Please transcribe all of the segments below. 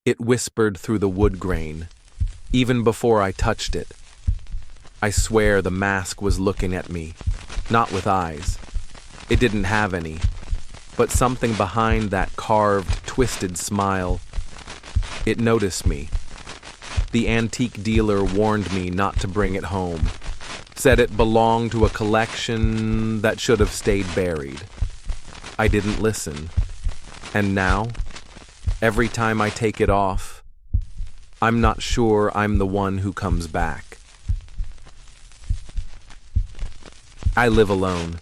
It whispered through the wood grain, even before I touched it. I swear the mask was looking at me, not with eyes. It didn't have any, but something behind that carved, twisted smile. It noticed me. The antique dealer warned me not to bring it home, said it belonged to a collection that should have stayed buried. I didn't listen. And now, every time I take it off, I'm not sure I'm the one who comes back. I live alone,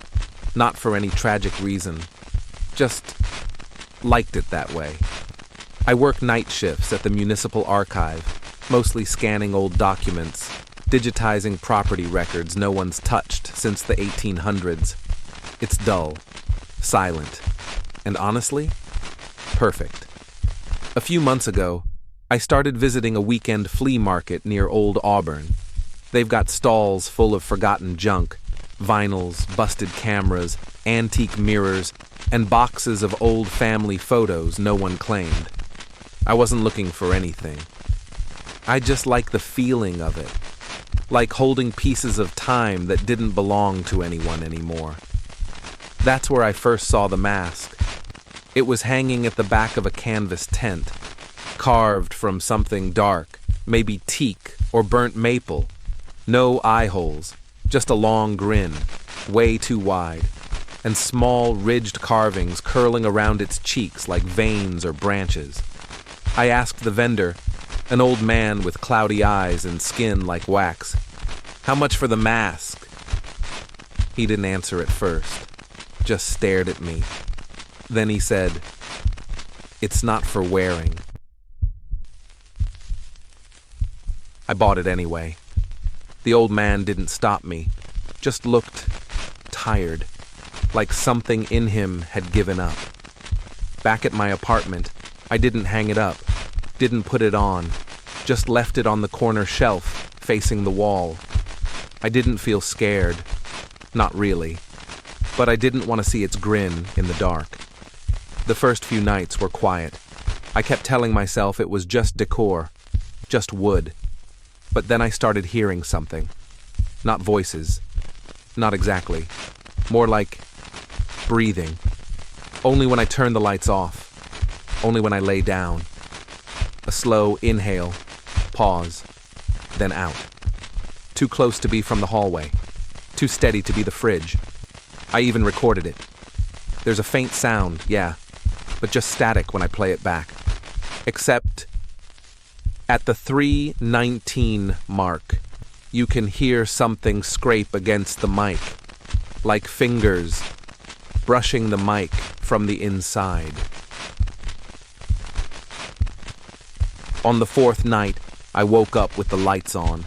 not for any tragic reason, just liked it that way. I work night shifts at the municipal archive, mostly scanning old documents, digitizing property records no one's touched since the 1800s. It's dull, silent, and honestly, perfect. A few months ago, I started visiting a weekend flea market near Old Auburn. They've got stalls full of forgotten junk, vinyls, busted cameras, antique mirrors, and boxes of old family photos no one claimed. I wasn't looking for anything. I just like the feeling of it, like holding pieces of time that didn't belong to anyone anymore. That's where I first saw the mask. It was hanging at the back of a canvas tent, carved from something dark, maybe teak or burnt maple. No eye holes, just a long grin, way too wide, and small ridged carvings curling around its cheeks like veins or branches. I asked the vendor, an old man with cloudy eyes and skin like wax, "How much for the mask?" He didn't answer at first, just stared at me. Then he said, "It's not for wearing." I bought it anyway. The old man didn't stop me, just looked tired, like something in him had given up. Back at my apartment, I didn't hang it up, didn't put it on, just left it on the corner shelf, facing the wall. I didn't feel scared, not really, but I didn't want to see its grin in the dark. The first few nights were quiet. I kept telling myself it was just decor, just wood. But then I started hearing something. Not voices. Not exactly. More like breathing. Only when I turned the lights off. Only when I lay down. A slow inhale, pause, then out. Too close to be from the hallway. Too steady to be the fridge. I even recorded it. There's a faint sound, yeah, but just static when I play it back. Except at the 3:19 mark, you can hear something scrape against the mic, like fingers brushing the mic from the inside. On the fourth night, I woke up with the lights on.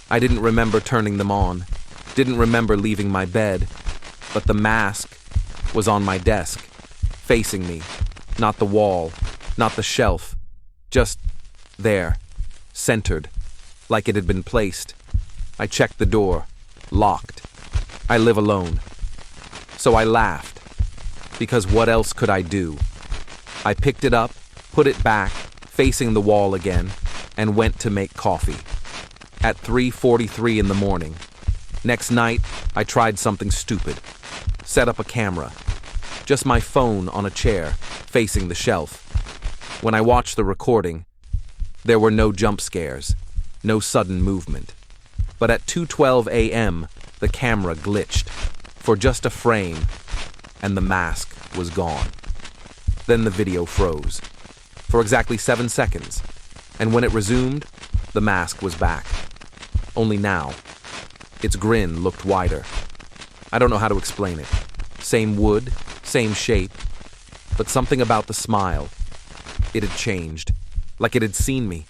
I didn't remember turning them on, didn't remember leaving my bed, but the mask was on my desk, facing me, not the wall, not the shelf, just there, centered, like it had been placed. I checked the door, locked. I live alone. So I laughed, because what else could I do? I picked it up, put it back, facing the wall again, and went to make coffee. At 3:43 in the morning. Next night, I tried something stupid. Set up a camera. Just my phone on a chair, facing the shelf. When I watched the recording, there were no jump scares, no sudden movement. But at 2:12 a.m., the camera glitched, for just a frame, and the mask was gone. Then the video froze, for exactly 7 seconds, and when it resumed, the mask was back. Only now, its grin looked wider. I don't know how to explain it. Same wood, same shape, but something about the smile. It had changed, like it had seen me,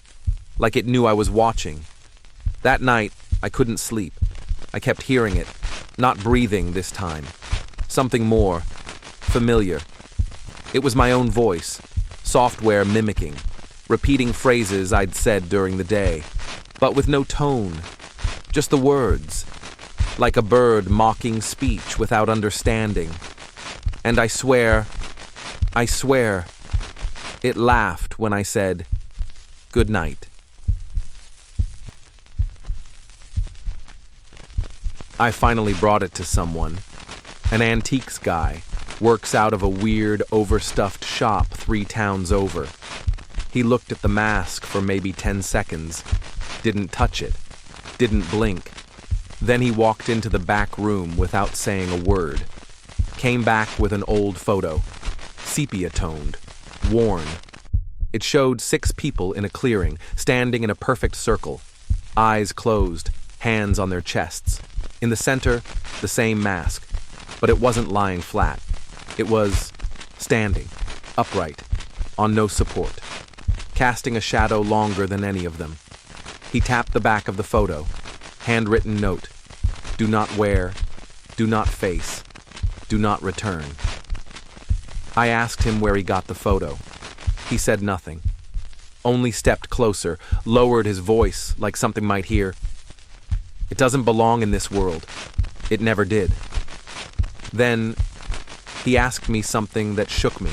like it knew I was watching. That night, I couldn't sleep. I kept hearing it, not breathing this time. Something more, familiar. It was my own voice, software mimicking, repeating phrases I'd said during the day, but with no tone, just the words, like a bird mocking speech without understanding. And I swear, it laughed when I said, Good night. I finally brought it to someone. An antiques guy. Works out of a weird, overstuffed shop 3 towns over. He looked at the mask for maybe 10 seconds. Didn't touch it. Didn't blink. Then he walked into the back room without saying a word. Came back with an old photo. Sepia-toned. Worn. It showed 6 people in a clearing, standing in a perfect circle. Eyes closed, hands on their chests. In the center, the same mask. But it wasn't lying flat. It was standing, upright, on no support, casting a shadow longer than any of them. He tapped the back of the photo. Handwritten note. Do not wear. Do not face. Do not return. I asked him where he got the photo. He said nothing. Only stepped closer, lowered his voice like something might hear. It doesn't belong in this world. It never did. Then he asked me something that shook me.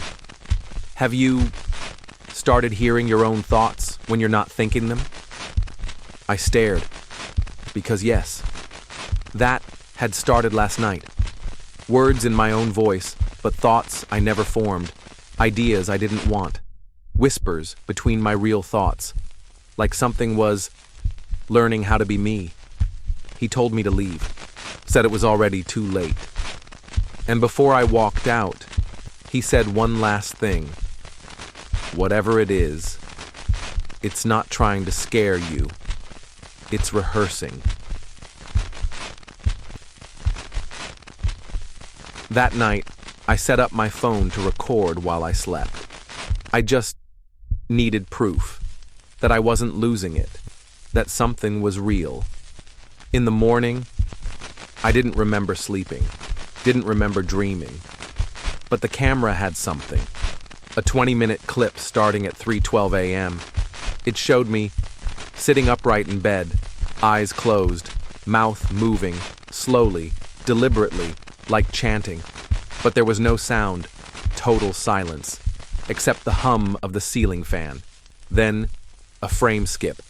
Have you started hearing your own thoughts when you're not thinking them? I stared, because yes, that had started last night. Words in my own voice, but thoughts I never formed, ideas I didn't want, whispers between my real thoughts, like something was learning how to be me. He told me to leave, said it was already too late. And before I walked out, he said one last thing. Whatever it is, it's not trying to scare you. It's rehearsing. That night, I set up my phone to record while I slept. I just needed proof that I wasn't losing it, that something was real. In the morning, I didn't remember sleeping. Didn't remember dreaming. But the camera had something. A 20-minute clip starting at 3:12 a.m. It showed me sitting upright in bed, eyes closed, mouth moving, slowly, deliberately, like chanting. But there was no sound, total silence, except the hum of the ceiling fan. Then, a frame skip.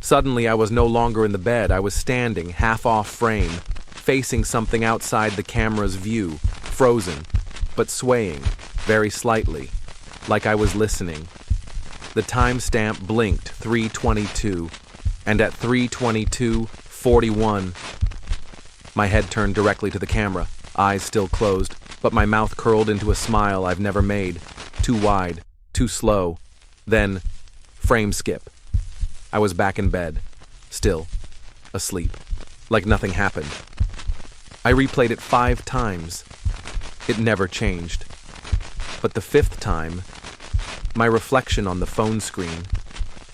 Suddenly I was no longer in the bed. I was standing, half off frame, facing something outside the camera's view, frozen, but swaying, very slightly, like I was listening. The timestamp blinked 3:22, and at 3:22:41, my head turned directly to the camera, eyes still closed, but my mouth curled into a smile I've never made, too wide, too slow. Then, frame skip. I was back in bed, still, asleep, like nothing happened. I replayed it 5 times. It never changed. But the 5th time, my reflection on the phone screen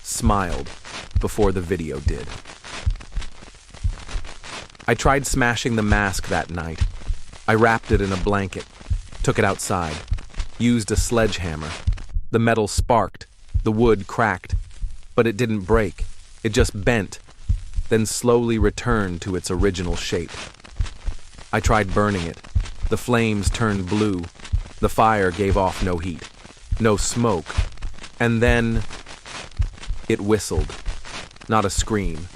smiled before the video did. I tried smashing the mask that night. I wrapped it in a blanket, took it outside, used a sledgehammer. The metal sparked, the wood cracked, but it didn't break. It just bent, then slowly returned to its original shape. I tried burning it. The flames turned blue. The fire gave off no heat, no smoke. And then it whistled. Not a scream,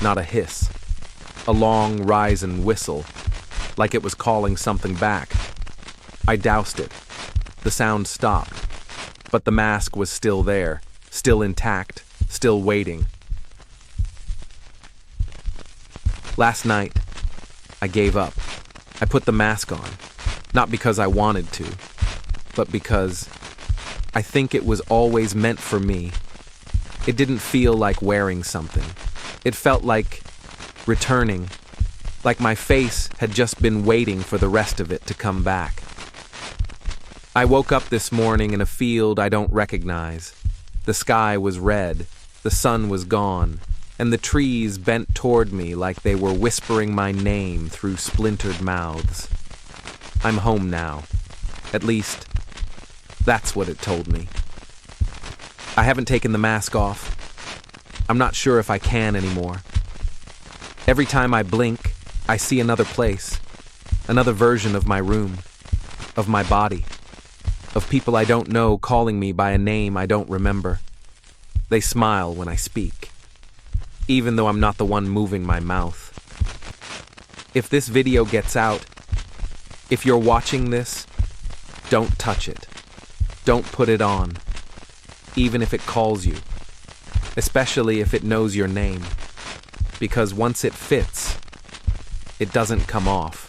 not a hiss. A long Ryzen whistle, like it was calling something back. I doused it. The sound stopped, but the mask was still there, still intact, still waiting. Last night, I gave up. I put the mask on, not because I wanted to, but because I think it was always meant for me. It didn't feel like wearing something. It felt like returning, like my face had just been waiting for the rest of it to come back. I woke up this morning in a field I don't recognize. The sky was red, the sun was gone, and the trees bent toward me like they were whispering my name through splintered mouths. I'm home now. At least, that's what it told me. I haven't taken the mask off. I'm not sure if I can anymore. Every time I blink, I see another place, another version of my room, of my body, of people I don't know calling me by a name I don't remember. They smile when I speak, even though I'm not the one moving my mouth. If this video gets out, if you're watching this, don't touch it. Don't put it on, even if it calls you, especially if it knows your name, because once it fits, it doesn't come off.